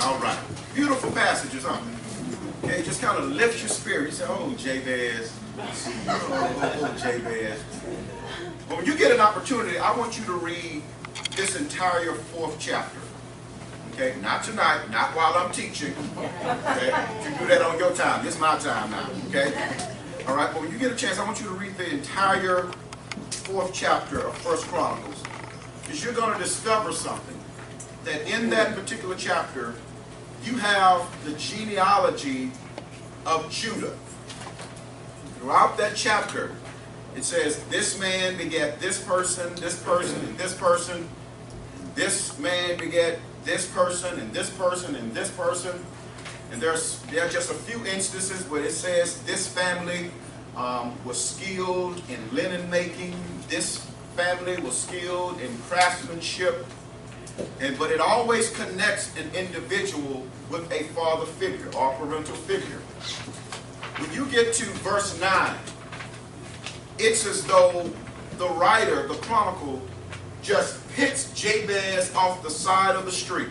All right. Beautiful passages, aren't they? Okay, just kind of lift your spirit. You say, oh, Jabez. Oh, Jabez. But when you get an opportunity, I want you to read this entire 4th chapter. Okay, not tonight, not while I'm teaching. Okay, you can do that on your time. This is my time now. Okay, all right. But when you get a chance, I want you to read the entire 4th chapter of 1 Chronicles, because you're going to discover something. That in that particular chapter, you have the genealogy of Judah. Throughout that chapter, it says this man begat this person, and this person. This man begat this person, and this person, and this person. And there are just a few instances where it says this family was skilled in linen making. This family was skilled in craftsmanship. But it always connects an individual with a father figure or parental figure. When you get to verse 9, it's as though the writer, the chronicle, just picks Jabez off the side of the street,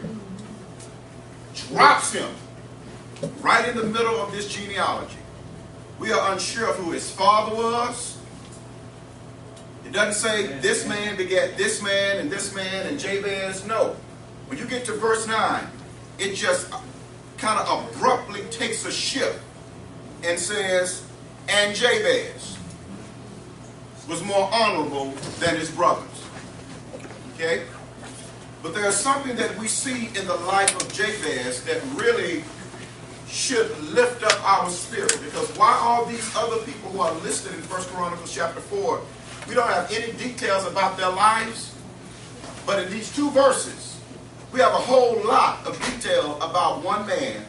drops him right in the middle of this genealogy. We are unsure of who his father was. It doesn't say this man begat this man and Jabez. No. When you get to verse 9, it just kind of abruptly takes a shift and says, and Jabez was more honorable than his brothers. Okay? But there's something that we see in the life of Jabez that really should lift up our spirit. Because while all these other people who are listed in 1 Chronicles chapter 4, we don't have any details about their lives, but in these 2 verses, we have a whole lot of detail about one man,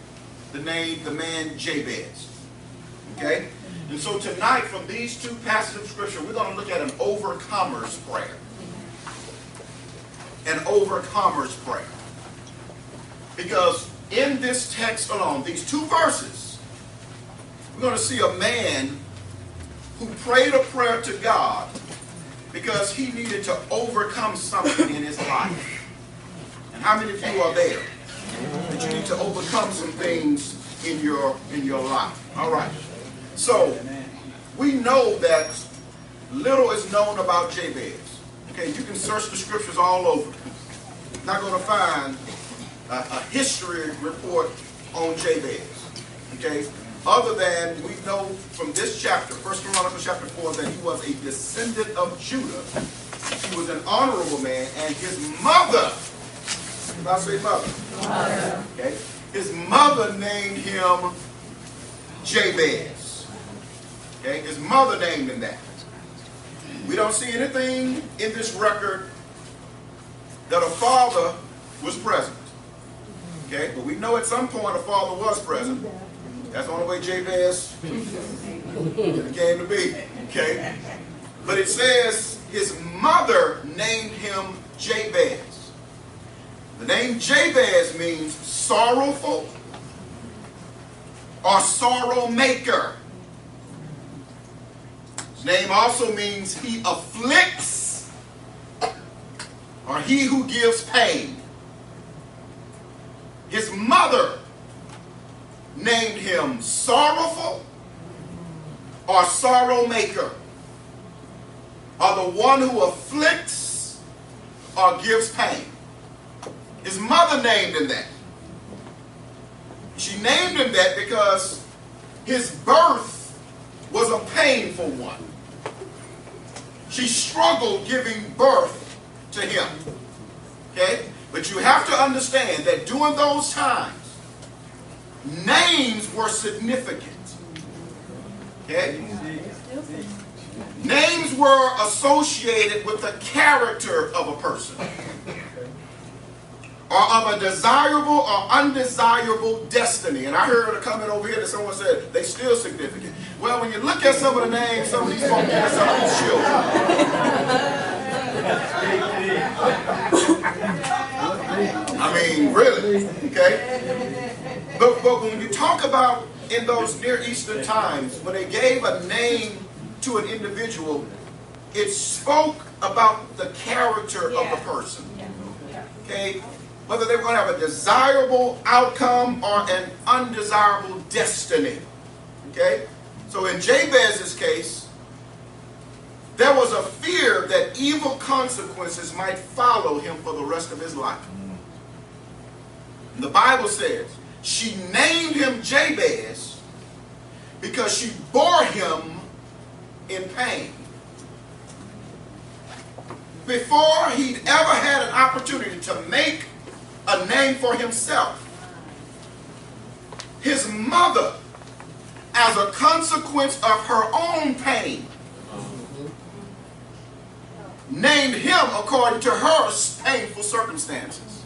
the man Jabez. Okay? And so tonight, from these 2 passages of Scripture, we're going to look at an overcomer's prayer. An overcomer's prayer. Because in this text alone, these 2 verses, we're going to see a man who prayed a prayer to God because he needed to overcome something in his life. And how many of you are there? That you need to overcome some things in your life. All right. So, we know that little is known about Jabez. Okay, you can search the scriptures all over. You're not going to find a history report on Jabez. Okay, other than we know from this chapter, 1 Chronicles chapter 4, that he was a descendant of Judah. He was an honorable man, and his mother, did I say mother? Mother. Okay, his mother named him Jabez. Okay, his mother named him that. We don't see anything in this record that a father was present. Okay, but we know at some point a father was present. That's the only way Jabez came to be. Okay, but it says his mother named him Jabez. The name Jabez means sorrowful or sorrow maker. His name also means he afflicts or he who gives pain. His mother named him sorrowful or sorrow maker, or the one who afflicts or gives pain. His mother named him that. She named him that because his birth was a painful one. She struggled giving birth to him. Okay? But you have to understand that during those times, names were significant. Okay? Names were associated with the character of a person, or of a desirable or undesirable destiny. And I heard a comment over here that someone said they still significant. Well, when you look at some of the names, some of these folks are some of these children. I mean, really, okay? But when you talk about in those Near Eastern times, when they gave a name to an individual, it spoke about the character of the person. Okay? whether they were going to have a desirable outcome or an undesirable destiny. Okay? So in Jabez's case, there was a fear that evil consequences might follow him for the rest of his life. And the Bible says she named him Jabez because she bore him in pain. Before he'd ever had an opportunity to make a name for himself, his mother, as a consequence of her own pain, named him according to her painful circumstances.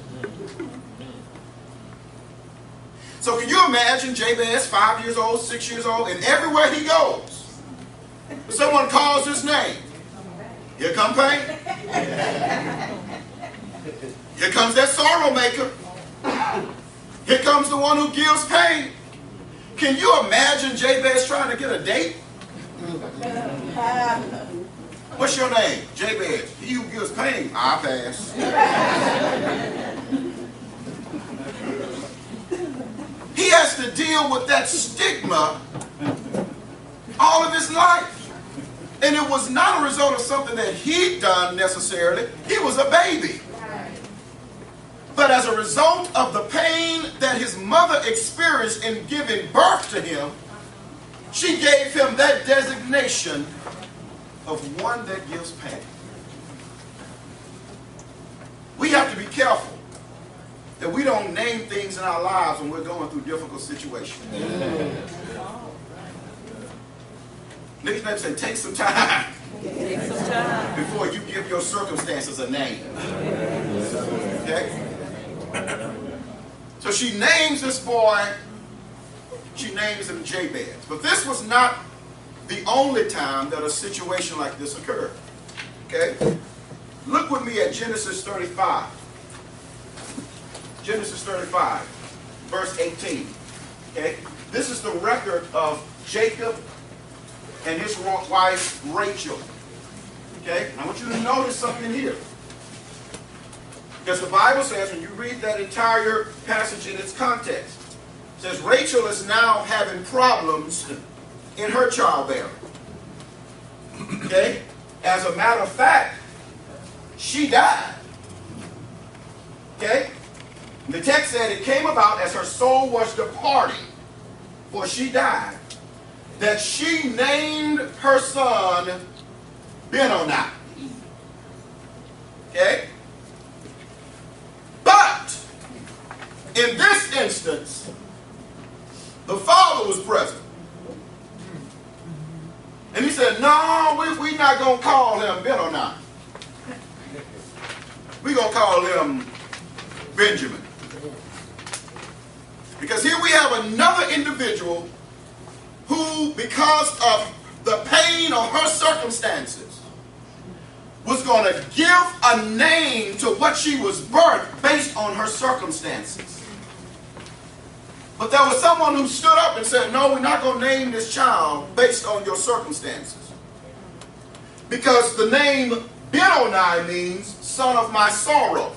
So can you imagine Jabez, 5 years old, 6 years old, and everywhere he goes, someone calls his name. Here comes pain. Here comes that sorrow maker. Here comes the one who gives pain. Can you imagine Jabez trying to get a date? What's your name? Jabez. He who gives pain. I pass. He has to deal with that stigma all of his life. And it was not a result of something that he'd done necessarily. He was a baby. But as a result of the pain that his mother experienced in giving birth to him, she gave him that designation of one that gives pain. We have to be careful that we don't name things in our lives when we're going through difficult situations. Next time, say, take some time. Take some time before you give your circumstances a name. Okay? So she names this boy, she names him Jabez. But this was not the only time that a situation like this occurred. Okay? Look with me at Genesis 35. Genesis 35, verse 18. Okay? This is the record of Jacob and his wife Rachel. Okay? I want you to notice something here. Because the Bible says, when you read that entire passage in its context, it says Rachel is now having problems in her childbearing. Okay? As a matter of fact, she died. Okay? The text said it came about as her soul was departing, for she died, that she named her son Benoni. Okay? But in this instance, the father was present. And he said, no, we're not going to call him Benoni. We're going to call him Benjamin. Because here we have another individual who, because of the pain of her circumstances, was going to give a name to what she was birthed based on her circumstances. But there was someone who stood up and said, no, we're not going to name this child based on your circumstances. Because the name Benoni means son of my sorrow.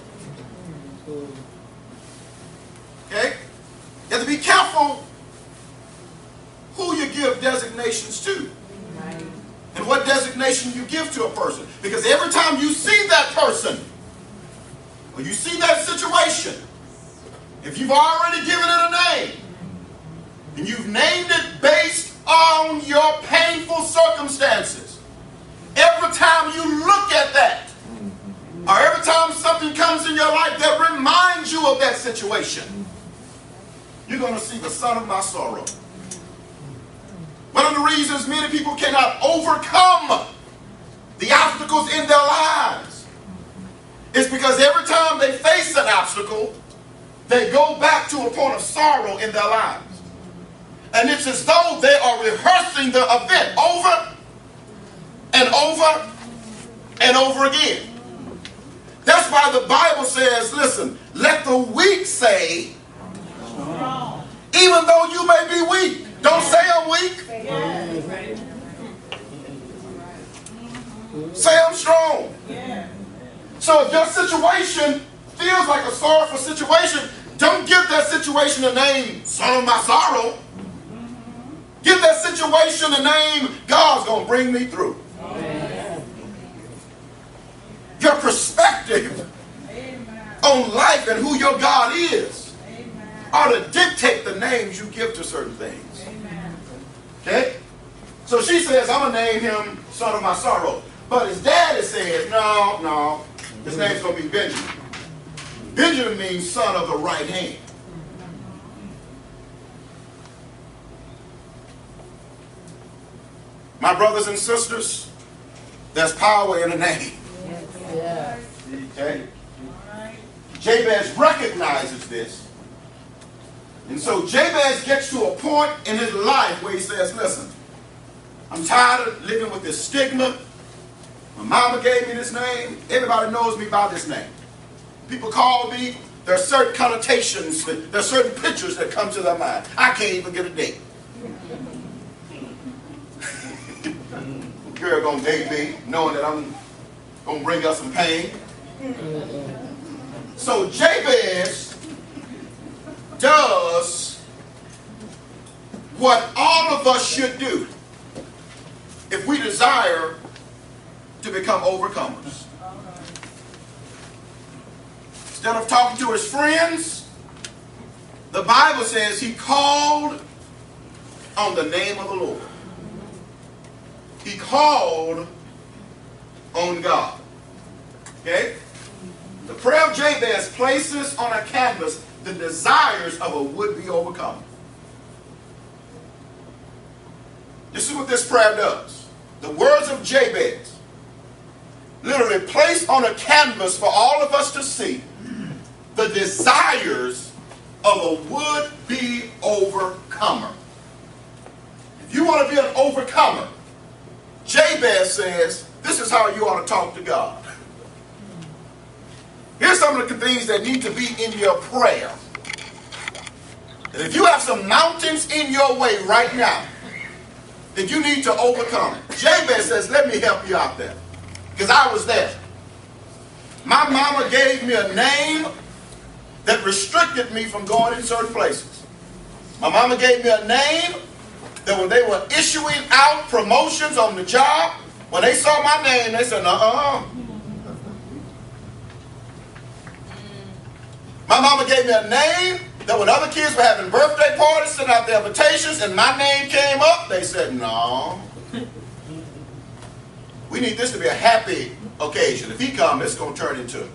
Okay? You have to be careful who you give designations to. And what designation you give to a person. Because every time you see that person, or you see that situation, if you've already given it a name, and you've named it based on your painful circumstances, every time you look at that, or every time something comes in your life that reminds you of that situation, you're going to see the son of my sorrow. One of the reasons many people cannot overcome the obstacles in their lives is because every time they face an obstacle, they go back to a point of sorrow in their lives. And it's as though they are rehearsing the event over and over and over again. That's why the Bible says, listen, let the weak say, even though you may be weak. Don't say I'm weak. Say I'm strong. So if your situation feels like a sorrowful situation, don't give that situation a name, son of my sorrow. Give that situation a name, God's going to bring me through. Amen. Your perspective on life and who your God is ought to dictate the names you give to certain things. Okay? So she says, I'm going to name him son of my sorrow. But his daddy says, no, his name's going to be Benjamin. Benjamin means son of the right hand. My brothers and sisters, there's power in the name. Yes. Okay? Jabez recognizes this. And so Jabez gets to a point in his life where he says, listen, I'm tired of living with this stigma. My mama gave me this name. Everybody knows me by this name. People call me. There are certain connotations. There are certain pictures that come to their mind. I can't even get a date. Girl gonna date me knowing that I'm gonna bring us some pain. So Jabez does what all of us should do if we desire to become overcomers. Instead of talking to his friends, the Bible says he called on the name of the Lord. He called on God. Okay? The prayer of Jabez places on a canvas the desires of a would-be overcomer. This is what this prayer does. The words of Jabez literally place on a canvas for all of us to see the desires of a would-be overcomer. If you want to be an overcomer, Jabez says, this is how you ought to talk to God. Here's some of the things that need to be in your prayer. And if you have some mountains in your way right now that you need to overcome, Jabez says, let me help you out there. Because I was there. My mama gave me a name that restricted me from going in certain places. My mama gave me a name that when they were issuing out promotions on the job, when they saw my name, they said, uh-uh. My mama gave me a name that when other kids were having birthday parties, sending out their invitations, and my name came up, they said, no. We need this to be a happy occasion. If he comes, it's going to turn into...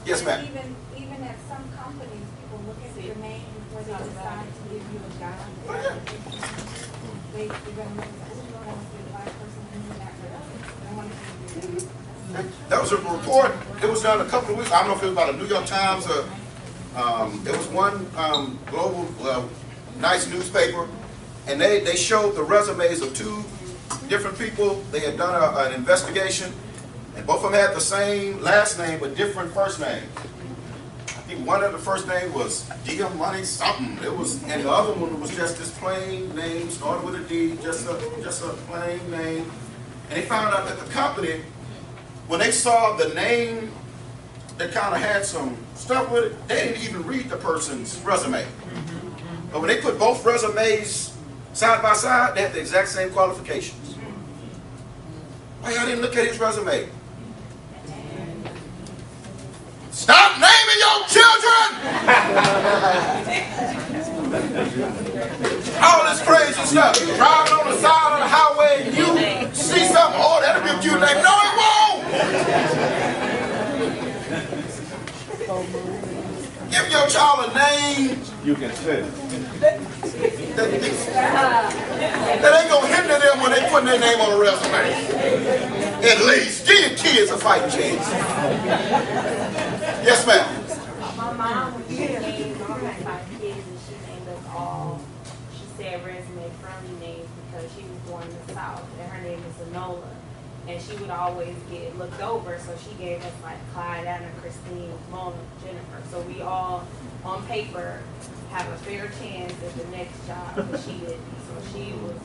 Yes, ma'am. Even at some companies, people look at your name before they decide to give you a job. Oh, yeah. They're going to look at the right person in that role. They want to give you That was a report. It was done a couple of weeks. I don't know if it was about a New York Times or it was one global, nice newspaper, and they showed the resumes of two different people. They had done an investigation, and both of them had the same last name but different first names. I think one of the first name was Dia Money something. It was, and the other one was just this plain name, started with a D, just a plain name. And they found out that the company, when they saw the name that kind of had some stuff with it, they didn't even read the person's resume. But when they put both resumes side by side, they had the exact same qualifications. Why y'all didn't look at his resume? Stop naming your children! All this crazy stuff. You're driving on the side of the highway and you see something, oh, that'll be a cute name. No, it won't! Give your child a name You can fit. that ain't gonna hinder them when they put their name on a resume. At least give your kids a fighting chance. Yes, ma'am. My mom, when she named all my 5 kids, and she named us all, she said resume friendly names because she was born in the South, and her name is Enola. And she would always get looked over, so she gave us like Clyde, Anna, Christine, Mona, Jennifer. So we all, on paper, have a fair chance at the next job that she didn't. So she was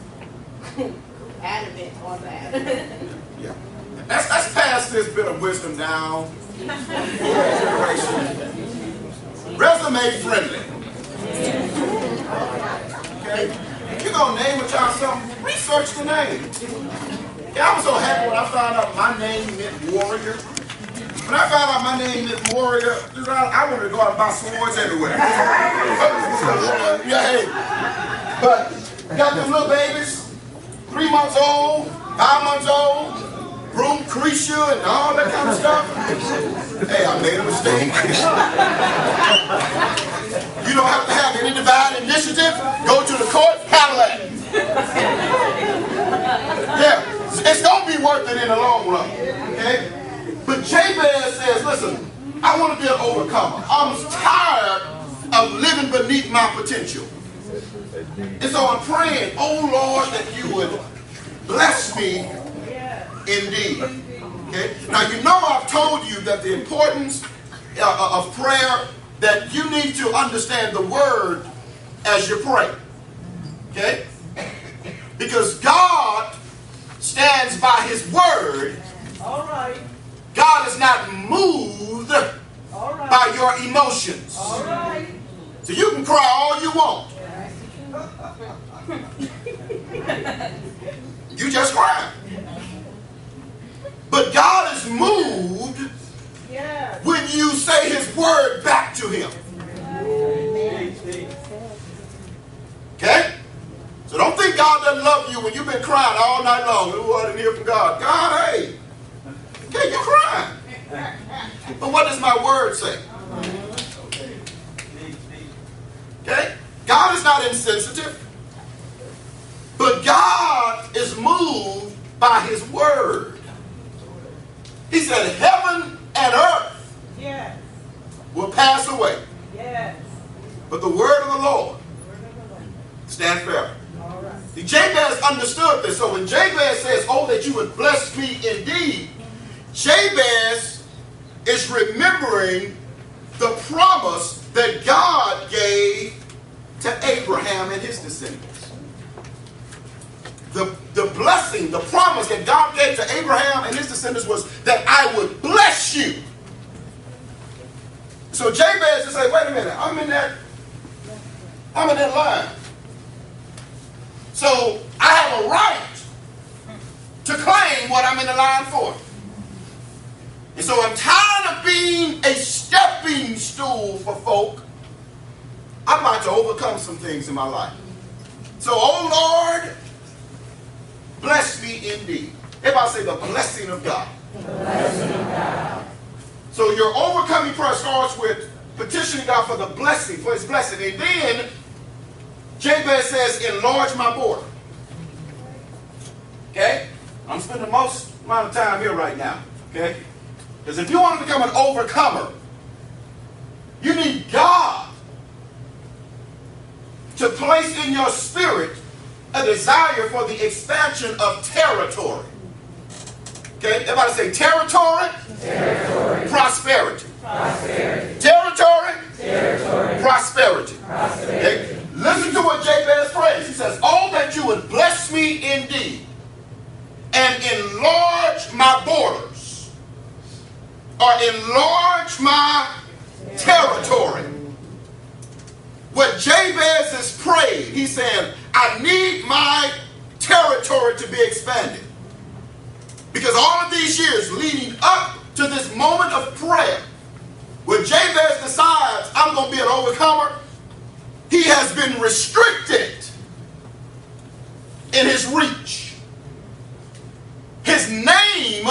adamant on that. Yeah. Let's pass this bit of wisdom down. Generation. Resume friendly. Okay? If you're going to name a child something, research the name. Okay, I was so happy when I found out my name meant warrior. When I found out my name meant warrior, I wanted to go out and buy swords everywhere. Yeah, hey. But got them little babies, 3 months old, 5 months old, room creature and all that kind of stuff. Hey, I made a mistake. You don't have to have any divine initiative. Go to the court, handle it. Yeah, it's going to be worth it in the long run. Okay? But Jabez says, listen, I want to be an overcomer. I'm tired of living beneath my potential. And so I'm praying, oh Lord, that you would bless me indeed. Okay? Now, you know I've told you that the importance of prayer, that you need to understand the word as you pray. Okay? Because God stands by his word. All right. God is not moved by your emotions. All right. So you can cry all you want. You just cry. But God is moved when you say his word back to him. Okay? So don't think God doesn't love you when you've been crying all night long. Ooh, I didn't hear from God. God, hey. Okay, you're crying. But what does my word say? Okay? God is not insensitive. But God is moved by his word. He said, heaven and earth will pass away. But the word of the Lord stands forever. See, Jabez understood this. So when Jabez says, oh, that you would bless me indeed, Jabez is remembering the promise that God gave to Abraham and his descendants. The blessing, the promise that God gave to Abraham and his descendants was that I would bless you. So Jabez is saying, wait a minute, I'm in that line. So I have a right to claim what I'm in the line for. And so I'm tired of being a stepping stool for folk. I'm about to overcome some things in my life. So, oh Lord, bless me indeed. Everybody say the blessing of God. The blessing of God. So your overcoming prayer starts with petitioning God for the blessing, for his blessing. And then Jabez says, enlarge my border. Okay? I'm spending the most amount of time here right now. Okay? Because if you want to become an overcomer, you need God to place in your spirit a desire for the expansion of territory. Okay? Everybody say territory. Territory. Prosperity. Prosperity. Territory. Territory. Prosperity. Prosperity. Okay? Listen to what Jabez prays. He says, oh, that you would bless me indeed and enlarge my borders, or enlarge my territory. What Jabez has prayed, he said, I need my territory to be expanded. Because all of these years leading up to this moment of prayer, when Jabez decides I'm going to be an overcomer, he has been restricted in his reach. His name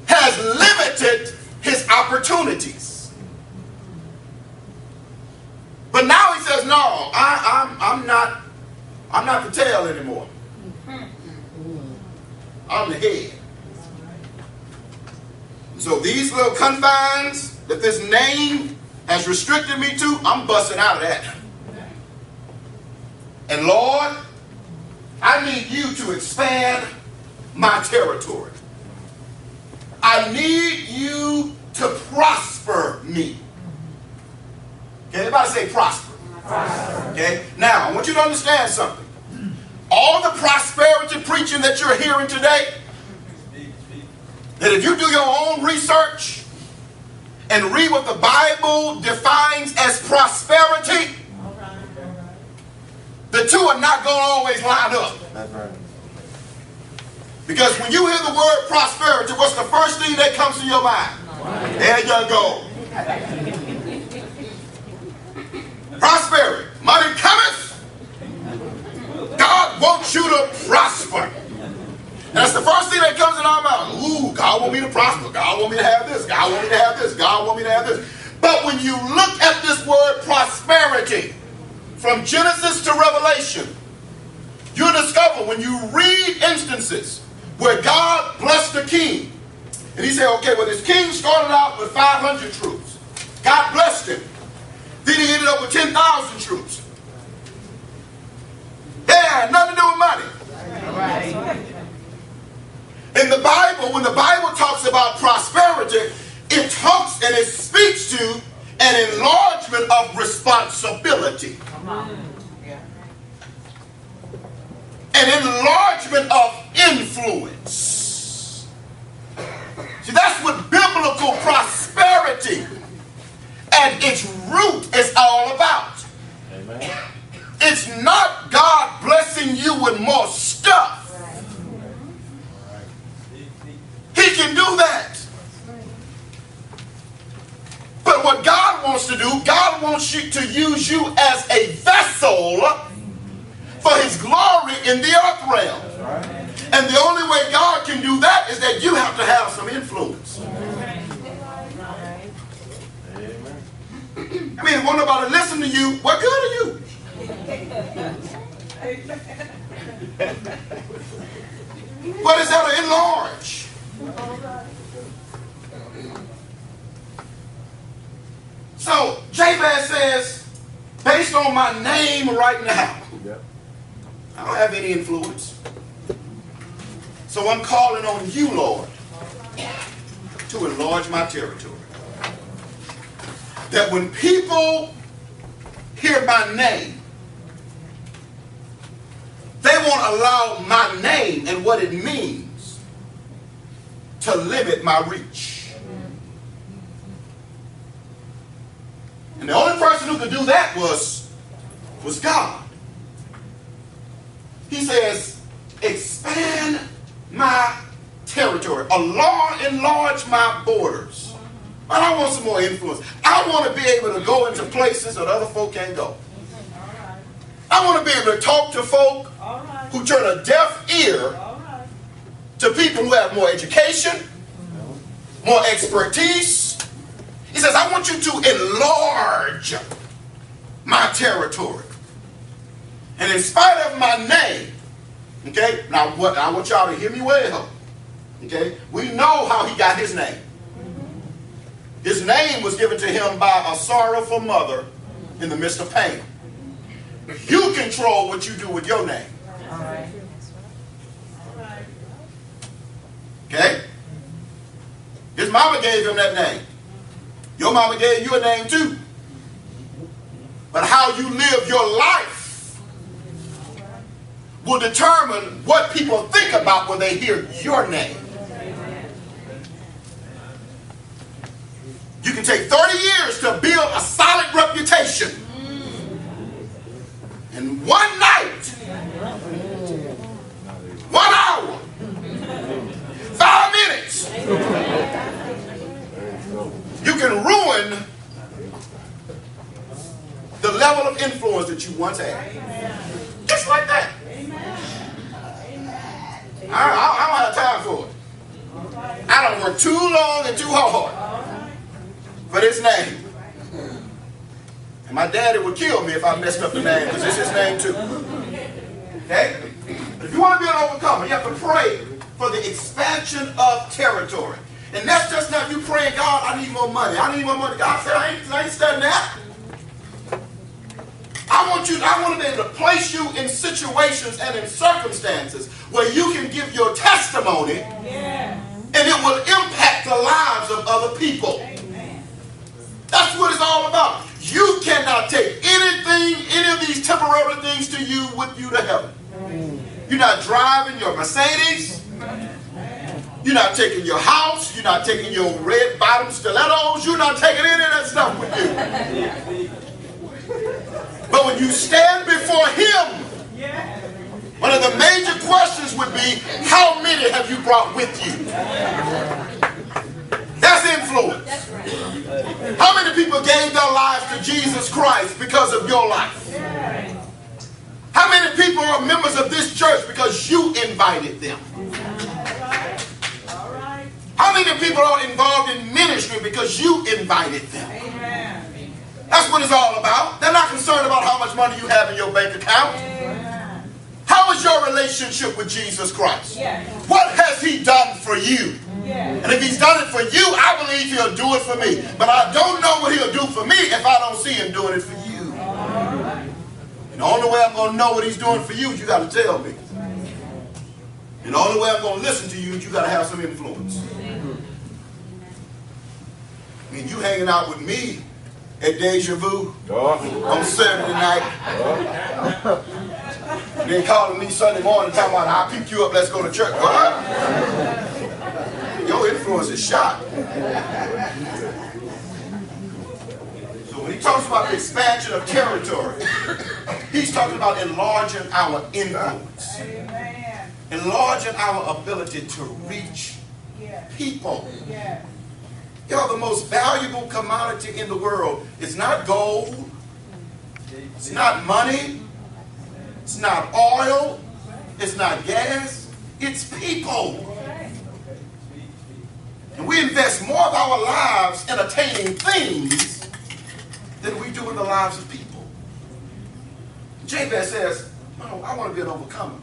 has limited his opportunities. But now he says, no, I'm not the tail anymore. I'm the head. So these little confines that this name has restricted me to, I'm busting out of that. And Lord, I need you to expand my territory. I need you to prosper me. Okay, everybody say prosper. Prosper. Okay, now I want you to understand something. All the prosperity preaching that you're hearing today, that if you do your own research and read what the Bible defines as prosperity, the two are not going to always line up. That's right. Because when you hear the word prosperity, what's the first thing that comes to your mind? There you go. Prosperity. Money cometh. God wants you to prosper. That's the first thing that comes in our mouth. Ooh, God wants me to prosper. God wants me to have this. God wants me to have this. God wants me to have this. But when you look at this word prosperity, from Genesis to Revelation, you discover when you read instances where God blessed the king, and he said, okay, well, this king started out with 500 troops. God blessed him. Then he ended up with 10,000 troops. They had nothing to do with money. In the Bible, when the Bible talks about prosperity, it talks and it speaks to an enlargement of responsibility. An enlargement of influence. See, that's what biblical prosperity at its root is all about. Amen. It's not God blessing you with more stuff. He can do that. But what God wants to do, God wants you to use you as a vessel for his glory in the earth realm. And the only way God can do that is that you have to have some influence. I mean, if one nobody listen to you, what good are you? What is that to enlarge? So Jabez says, based on my name right now, I don't have any influence. So I'm calling on you, Lord, to enlarge my territory. That when people hear my name, they won't allow my name and what it means to limit my reach. And the only person who could do that was God. He says, expand my territory. Enlarge my borders. But I want some more influence. I want to be able to go into places that other folk can't go. I want to be able to talk to folk who turn a deaf ear to people who have more education, more expertise. He says, I want you to enlarge my territory. And in spite of my name, okay, now I want y'all to hear me well. Okay, we know how he got his name. His name was given to him by a sorrowful mother in the midst of pain. You control what you do with your name. Okay? His mama gave him that name. Your mama gave you a name too. But how you live your life will determine what people think about when they hear your name. You can take 30 years to build a solid reputation. And one night, 1 hour, 5 minutes, you can ruin the level of influence that you once had. Just like that. I don't have time for it. I don't work too long and too hard for this name. And my daddy would kill me if I messed up the name, because it's his name too. Okay? But if you want to be an overcomer, you have to pray for the expansion of territory. And that's just not you praying, God, I need more money. I need more money. God said, I ain't studying that. I want to be able to place you in situations and in circumstances where you can give your testimony, and it will impact the lives of other people. That's what it's all about. You cannot take any of these temporary things to you with you to heaven. You're not driving your Mercedes. You're not taking your house. You're not taking your red bottom stilettos. You're not taking any of that stuff with you. But when you stand before him, one of the major questions would be, how many have you brought with you? That's influence. How many people gave their lives to Jesus Christ because of your life? How many people are members of this church because you invited them? How many people are involved in ministry because you invited them? That's what it's all about. They're not concerned about how much money you have in your bank account. How is your relationship with Jesus Christ? What has he done for you? And if he's done it for you, I believe he'll do it for me. But I don't know what he'll do for me if I don't see him doing it for you. And the only way I'm going to know what he's doing for you is you got to tell me. And the only way I'm going to listen to you is you got to have some influence. I mean, you hanging out with me at Deja Vu on Saturday night. Then calling me Sunday morning talking about, I'll pick you up, let's go to church. What? Your influence is shot. So when he talks about the expansion of territory, he's talking about enlarging our influence. Enlarging our ability to reach people. You know, the most valuable commodity in the world is not gold, it's not money, it's not oil, it's not gas, it's people. And we invest more of our lives in attaining things than we do in the lives of people. Jabez says, oh, I want to be an overcomer,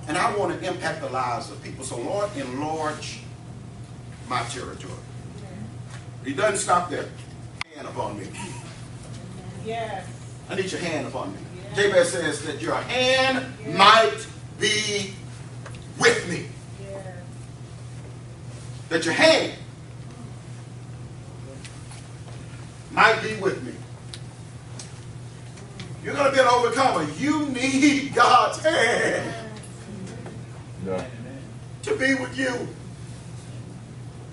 and I want to impact the lives of people. So Lord, enlarge my territory. He doesn't stop there. Hand upon me. Yes. I need your hand upon me. Jabez says that your hand might be with me. That your hand might be with me. You're going to be an overcomer. You need God's hand to be with you.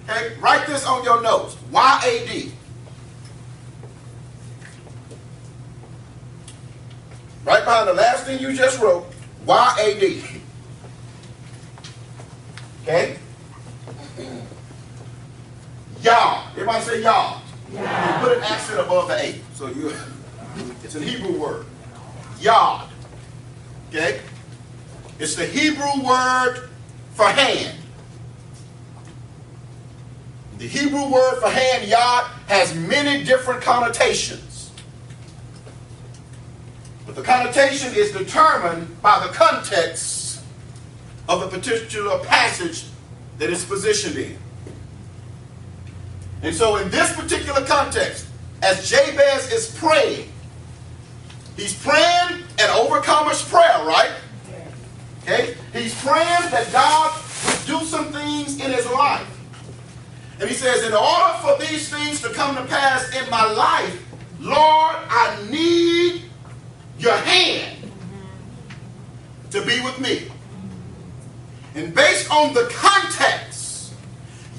Okay? Write this on your notes. Y-A-D. Right behind the last thing you just wrote, Y-A-D. Okay? Yah. Everybody say Yah. You put an accent above the A. So it's a Hebrew word. Yah. Okay? It's the Hebrew word for hand. The Hebrew word for hand, Yah, has many different connotations. But the connotation is determined by the context of the particular passage that it's positioned in. And so in this particular context, as Jabez is praying, he's praying an overcomer's prayer, right? Okay? He's praying that God would do some things in his life. And he says, in order for these things to come to pass in my life, Lord, I need your hand to be with me. And based on the context,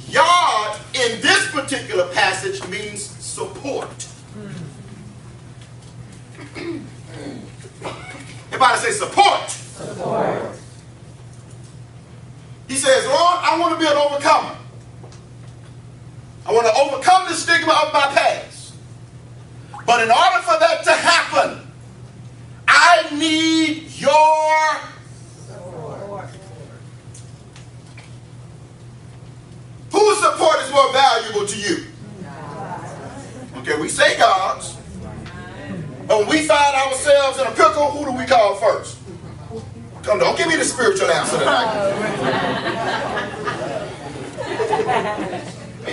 Yod in this particular passage means support. Everybody say support. Support. He says, Lord, I want to be an overcomer. I want to overcome the stigma of my past. But in order for that to happen, I need your support. Whose support is more valuable to you? Okay, we say God's. But when we find ourselves in a pickle, who do we call first? Come, don't give me the spiritual answer tonight.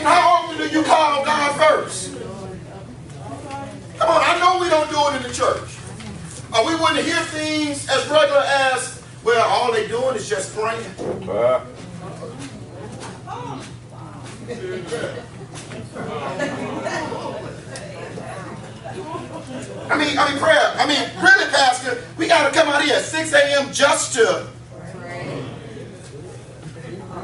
How often do you call God first? Come on, I know we don't do it in the church. Or we wouldn't hear things as regular as, well, all they doing is just praying. prayer. Really, Pastor, we got to come out here at 6 a.m. just to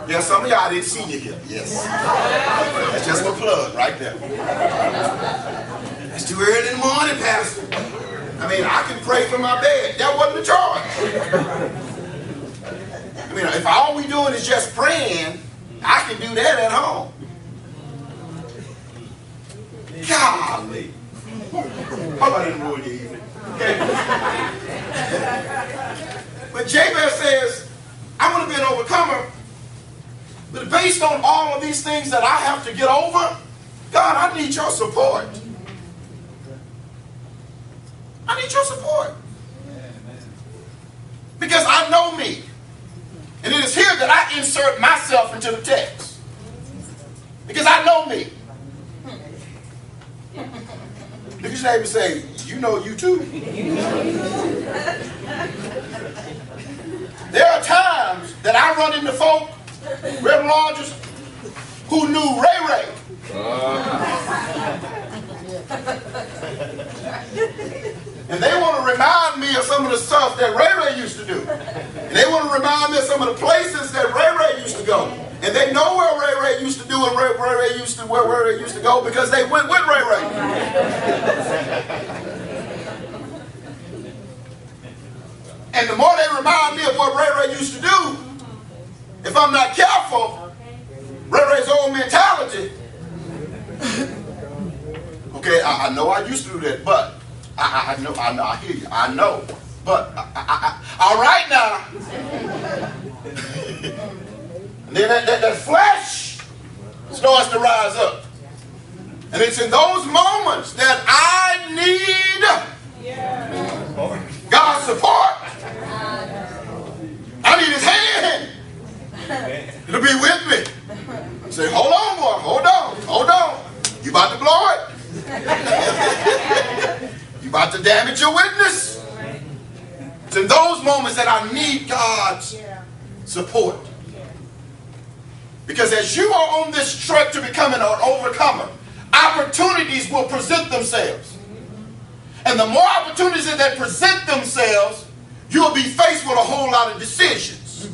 Yeah, some of y'all didn't see you here. Yes. That's just my plug right there. It's too early in the morning, Pastor. I mean, I can pray from my bed. That wasn't a charge. I mean, if all we doing is just praying, I can do that at home. Golly. How about it ruin your evening? Okay. But Jabez says, I want to be an overcomer, but based on all of these things that I have to get over, God, I need your support. I need your support. Because I know me. And it is here that I insert myself into the text. Because I know me. Look at your neighbor and say, you know you too. There are times that I run into folk, Reverend Rogers, who knew Ray Ray. And they want to remind me of some of the stuff that Ray Ray used to do. And they want to remind me of some of the places that Ray Ray used to go. And they know where Ray Ray used to do and where Ray Ray used to go because they went with Ray Ray. And the more they remind me of what Ray Ray used to do, if I'm not careful, Ray Ray's old mentality. Okay, I know I used to do that, but I know, I hear you, I know, but all right now. And then that flesh starts to rise up. And it's in those moments that I need God's support. I need his hand to be with me. Say, hold on, boy, hold on. You about to blow it. You about to damage your witness. It's in those moments that I need God's support. Because as you are on this trek to becoming an overcomer, opportunities will present themselves. And the more opportunities that present themselves, you'll be faced with a whole lot of decisions.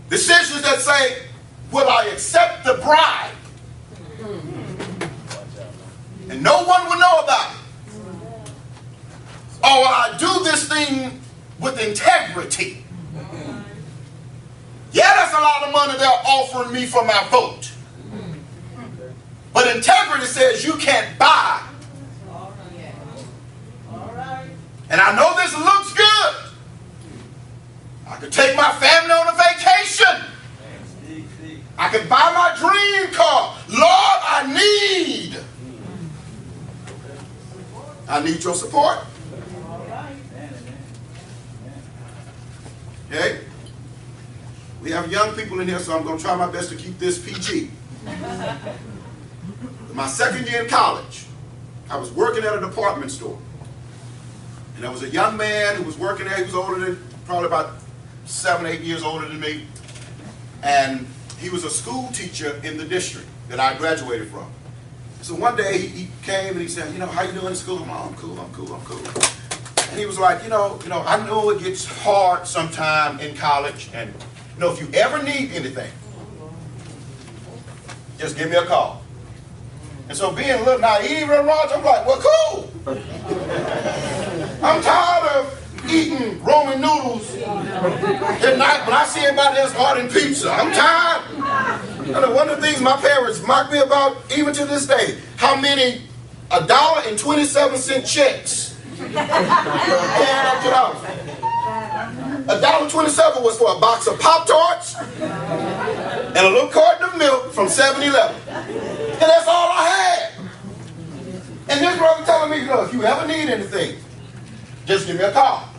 Decisions that say, will I accept the bribe? And no one will know about it. Or will I do this thing with integrity? Yeah, that's a lot of money they're offering me for my vote. But integrity says you can't buy. And I know this looks good. I could take my family on a vacation. I could buy my dream car. Lord, I need your support. Okay? We have young people in here, so I'm going to try my best to keep this PG. My second year in college, I was working at a department store. And there was a young man who was working there. He was older than, probably about 7, 8 years older than me. And he was a school teacher in the district that I graduated from. So one day he came and he said, you know, how you doing in school? I'm cool. And he was like, you know, I know it gets hard sometime in college. And, you know, if you ever need anything, just give me a call. And so being a little naive and Roger, I'm like, well, cool. I'm tired of eating Roman noodles at night when I see everybody else ordering pizza. I'm tired. And one of the things my parents mock me about, even to this day, how many $1.27 checks. $1.27 was for a box of Pop-Tarts and a little carton of milk from 7-Eleven. And that's all I had. And this brother telling me, look, if you ever need anything, just give me a call.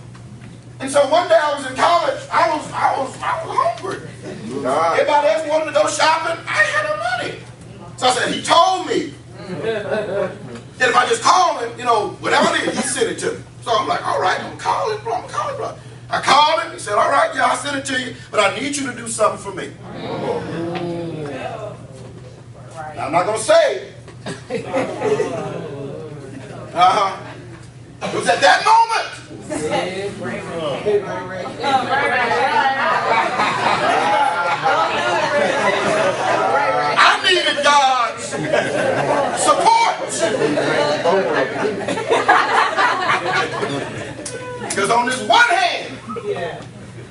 And so one day I was in college, I was hungry. Everybody else wanted to go shopping, I had no money. So I said, he told me that if I just call him, you know, whatever it is, he sent it to me. So I'm like, all right, I'm calling, bro. I called him, he said, all right, yeah, I'll send it to you, but I need you to do something for me. Now, I'm not going to say. It was at that moment on this one hand, Yeah.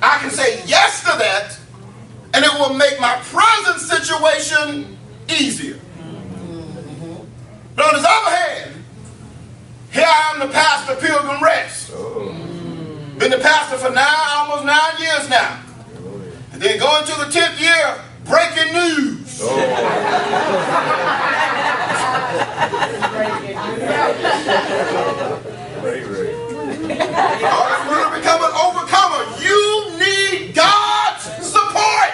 I can say yes to that, and it will make my present situation easier. But on his other hand, here I am, the pastor, Pilgrim Rest. Been the pastor for almost 9 years now. And then going to the 10th year, breaking news. All if you're to become an overcomer, you need God's support.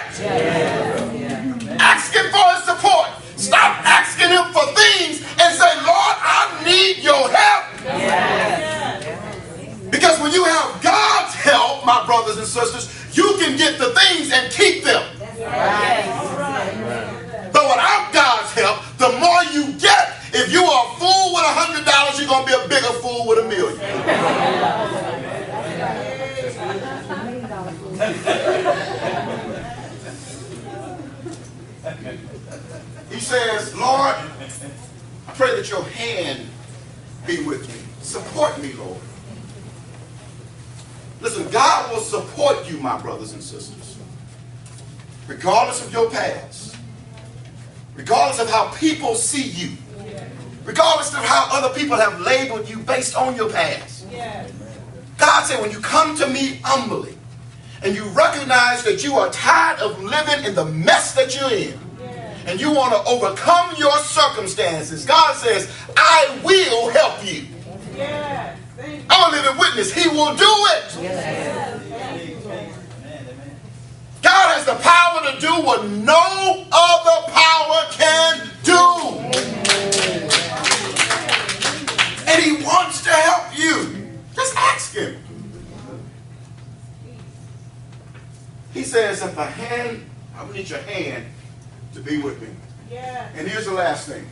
Ask him for his support. Stop asking him for things and say, Lord, I need your help. Because when you have God's help, my brothers and sisters, you can get the things and keep them. But without God's help, the more you get, if you are a fool with $100, you're going to be a bigger fool with $1 million. He says, Lord, I pray that your hand be with me. Support me, Lord. Listen, God will support you, my brothers and sisters, regardless of your past, regardless of how people see you, regardless of how other people have labeled you based on your past. God said, when you come to me humbly and you recognize that you are tired of living in the mess that you're in, and you want to overcome your circumstances, God says, I will help you. I'm a living witness. He will do it. God has the power to do what no other power can do. And he wants to help you. Just ask him. He says, if I need your hand to be with me. And here's the last thing.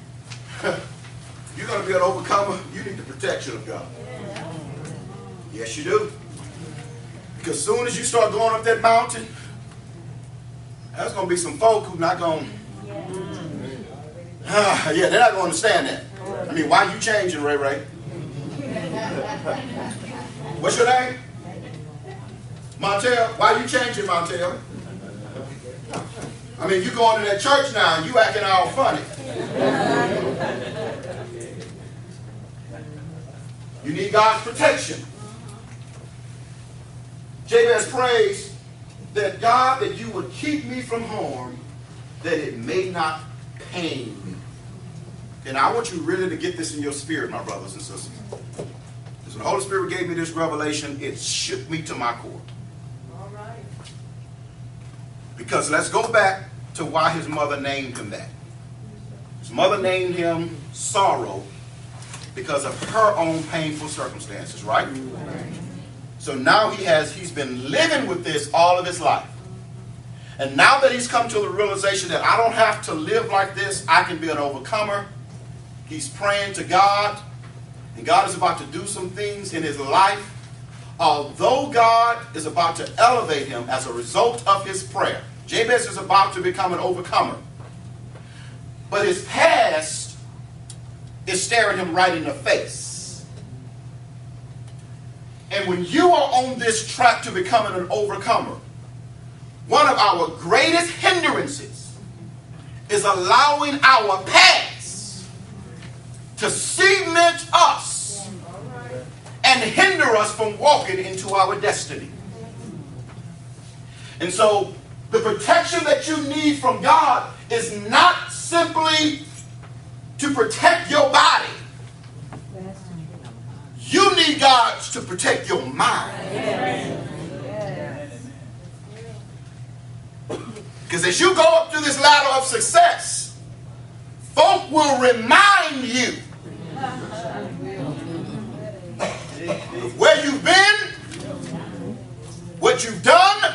You're going to be an overcomer. You need the protection of God. Yes, you do. Because as soon as you start going up that mountain, there's going to be some folk who not going they're not going to understand that. I mean, why are you changing, Ray Ray? What's your name? Montel. Why are you changing, Montel? I mean, you going to that church now and you acting all funny. You need God's protection. Jabez prays that God, that you would keep me from harm, that it may not pain me. And I want you really to get this in your spirit, my brothers and sisters. Because when the Holy Spirit gave me this revelation, it shook me to my core. All right. Because let's go back to why his mother named him that. His mother named him Sorrow because of her own painful circumstances, right? So now he's been living with this all of his life. And now that he's come to the realization that I don't have to live like this, I can be an overcomer. He's praying to God, and God is about to do some things in his life. Although God is about to elevate him as a result of his prayer, Jabez is about to become an overcomer. But his past is staring him right in the face. And when you are on this track to becoming an overcomer, one of our greatest hindrances is allowing our past to cement us and hinder us from walking into our destiny. And so the protection that you need from God is not simply to protect your body. You need God to protect your mind. Because as you go up to this ladder of success, folk will remind you of where you've been, what you've done,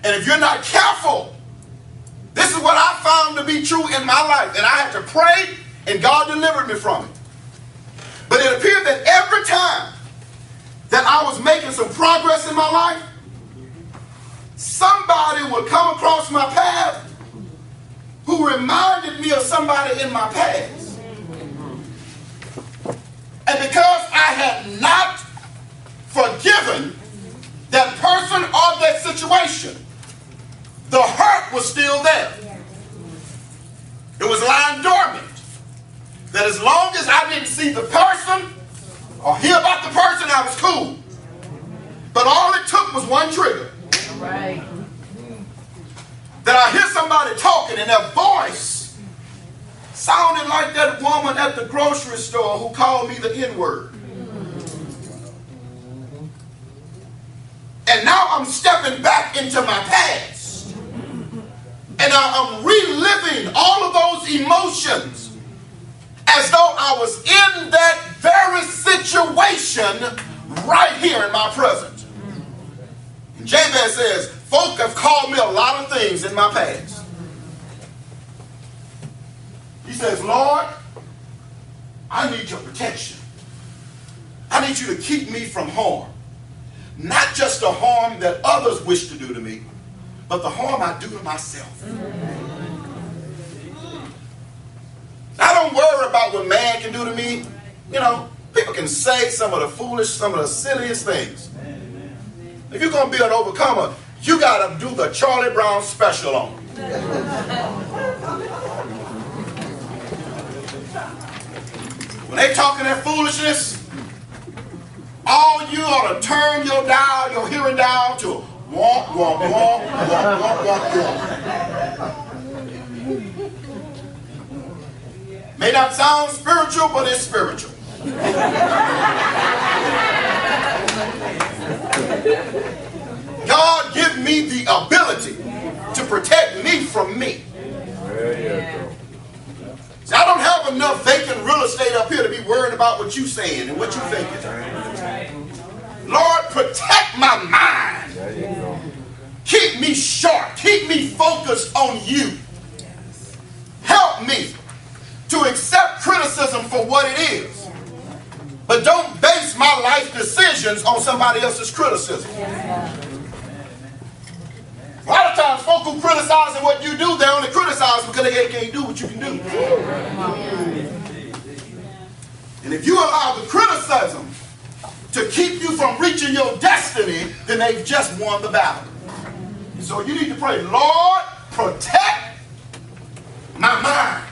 and if you're not careful, this is what I found to be true in my life, and I had to pray, and God delivered me from it. But it appeared that every time that I was making some progress in my life, somebody would come across my path who reminded me of somebody in my past. And because I had not of that situation, the hurt was still there. It was lying dormant. That as long as I didn't see the person or hear about the person, I was cool. But all it took was one trigger. Right. That I hear somebody talking and their voice sounded like that woman at the grocery store who called me the N-word. And now I'm stepping back into my past. And I'm reliving all of those emotions as though I was in that very situation right here in my present. And Jabez says, folk have called me a lot of things in my past. He says, Lord, I need your protection. I need you to keep me from harm. Not just the harm that others wish to do to me, but the harm I do to myself. I don't worry about what man can do to me. You know, people can say some of the foolish, some of the silliest things. If you're going to be an overcomer, you got to do the Charlie Brown special on them. When they talking that foolishness, all you ought to turn your dial, your hearing dial to womp, womp, womp, womp, womp, womp, womp. May not sound spiritual, but it's spiritual. God give me the ability to protect me from me. See, I don't have enough vacant real estate up here to be worried about what you saying and what you thinking. Lord, protect my mind. Keep me sharp. Keep me focused on you. Help me to accept criticism for what it is. But don't base my life decisions on somebody else's criticism. A lot of times folk who criticize what you do, they only criticize because they can't do what you can do. And if you allow the criticism to keep you from reaching your destiny, then they've just won the battle. So you need to pray, Lord, protect my mind.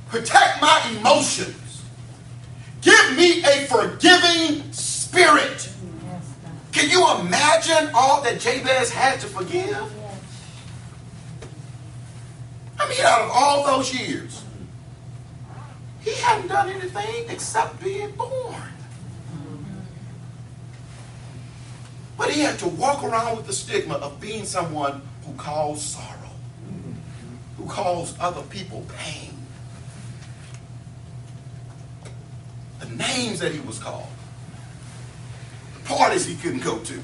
Protect my emotions. Give me a forgiving spirit. Can you imagine all that Jabez had to forgive? I mean, out of all those years, he hadn't done anything except being born. But he had to walk around with the stigma of being someone who caused sorrow, who caused other people pain. The names that he was called, the parties he couldn't go to,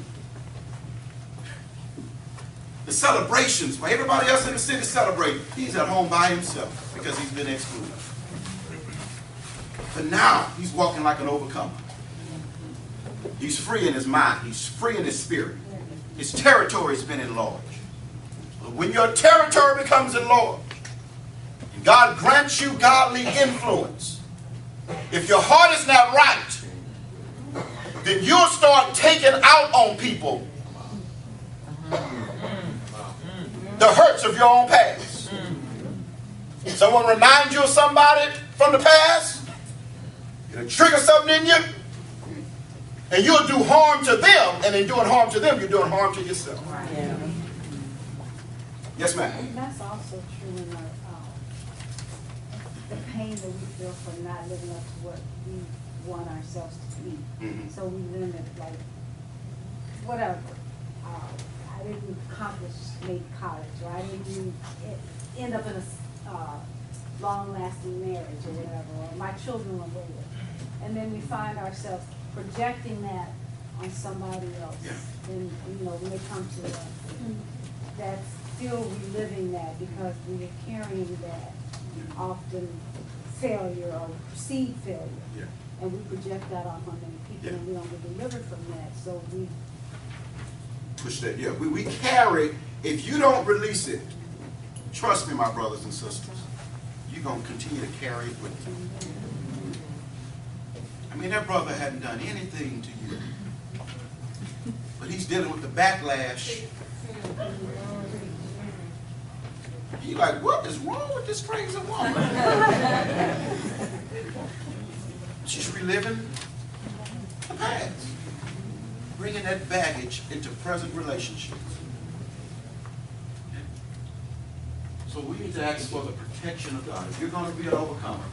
the celebrations where everybody else in the city celebrate, he's at home by himself because he's been excluded. But now he's walking like an overcomer. He's free in his mind. He's free in his spirit. His territory has been enlarged. But when your territory becomes enlarged, and God grants you godly influence, if your heart is not right, then you'll start taking out on people the hurts of your own past. Someone reminds you of somebody from the past, it'll trigger something in you, and you'll do harm to them, and in doing harm to them, you're doing harm to yourself. Yeah. Yes, ma'am. And that's also true in our, the pain that we feel for not living up to what we want ourselves to be. Mm-hmm. So we limit, like, whatever. I didn't accomplish, make college, or I didn't end up in a long-lasting marriage or whatever, or my children were wayward. And then we find ourselves projecting that on somebody else. Yeah. And, you know, when they come to us, that's still reliving that because we are carrying that often failure or perceived failure. Yeah. And we project that on many people, and we don't get delivered from that. So we Push that. Yeah, we carry, if you don't release it, trust me, my brothers and sisters, you're going to continue to carry it with you. I mean, that brother hadn't done anything to you, but but he's dealing with the backlash. He's like, what is wrong with this crazy woman? She's reliving the past, bringing that baggage into present relationships. So we need to ask for the protection of God. If you're going to be an overcomer,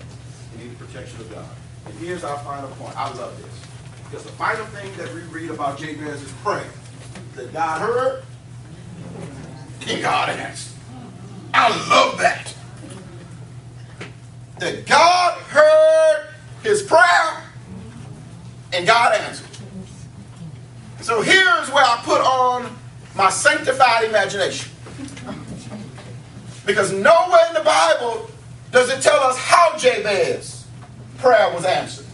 you need the protection of God. And here's our final point. I love this. Because the final thing that we read about Jabez is prayer. That God heard and God answered. I love that. That God heard his prayer and God answered. So here's where I put on my sanctified imagination. Because nowhere in the Bible does it tell us how Jabez's prayer was answered.